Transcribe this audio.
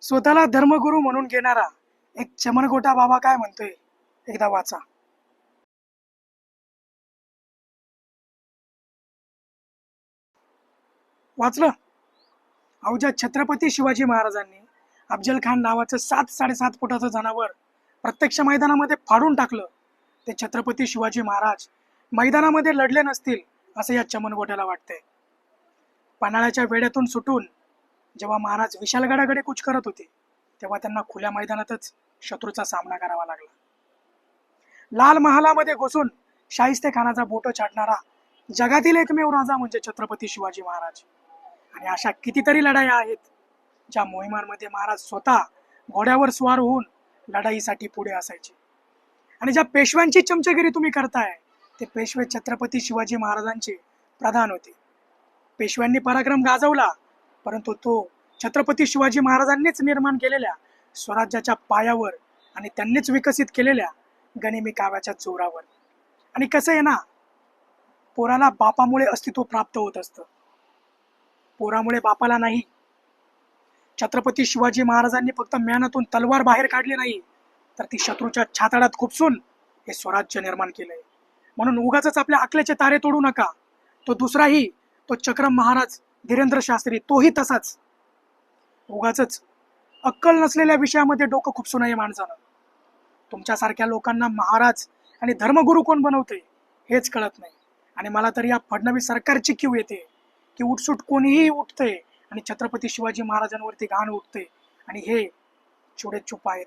स्वतःला धर्मगुरू म्हणून घेणारा एक चमनगोटा बाबा काय म्हणतोय, एकदा वाचा. वाचलं? अवघ्या छत्रपती शिवाजी महाराजांनी अफजल खान नावाचं 7-7.5 फुटाचं जनावर प्रत्यक्ष मैदानामध्ये फाडून टाकलं. ते छत्रपती शिवाजी महाराज मैदानामध्ये लढले नसतील असं या चमनगोट्याला वाटतंय. पन्हाळ्याच्या वेड्यातून सुटून जेव्हा महाराज विशालगडाकडे कूच करत होते, तेव्हा त्यांना खुल्या मैदानातच शत्रूचा सामना करावा लागला. लाल महालामध्ये घुसून शाहिस्ते खानाचा बोटं छाटणारा जगातील एकमेव राजा म्हणजे छत्रपती शिवाजी महाराज. आणि अशा कितीतरी लढाया आहेत ज्या मोहिमांमध्ये महाराज स्वतः घोड्यावर स्वार होऊन लढाईसाठी पुढे असायचे. आणि ज्या पेशव्यांची चमचगिरी तुम्ही करताय, ते पेशवे छत्रपती शिवाजी महाराजांचे प्रधान होते. पेशव्यांनी पराक्रम गाजवला, परंतु तो छत्रपती शिवाजी महाराजांनीच निर्माण केलेल्या स्वराज्याच्या पायावर आणि त्यांनीच विकसित केलेल्या गनिमी काव्याच्या जोरावर. आणि कसं आहे ना, पोराला बापामुळे अस्तित्व प्राप्त होत असतं, पोरामुळे बापाला नाही. छत्रपती शिवाजी महाराजांनी फक्त म्यानातून तलवार बाहेर काढली नाही, तर ती शत्रूच्या छाताडात खुपसून हे स्वराज्य निर्माण केलंय. म्हणून उगाच आपल्या अकलेचे तारे तोडू नका. तो दुसराही, तो चक्रम महाराज धीरेंद्र शास्त्री, तोही तसाच. उगाच अक्कल नसलेल्या विषयामध्ये डोकं खुपसू नये माणसानं. तुमच्यासारख्या लोकांना महाराज आणि धर्मगुरू कोण बनवते हेच कळत नाही. आणि मला तर या फडणवीस सरकारची कीव येते की उठसूट कोणीही उठते आणि छत्रपती शिवाजी महाराजांवरती घाण उठते, आणि हे छोटे चुप आहेत.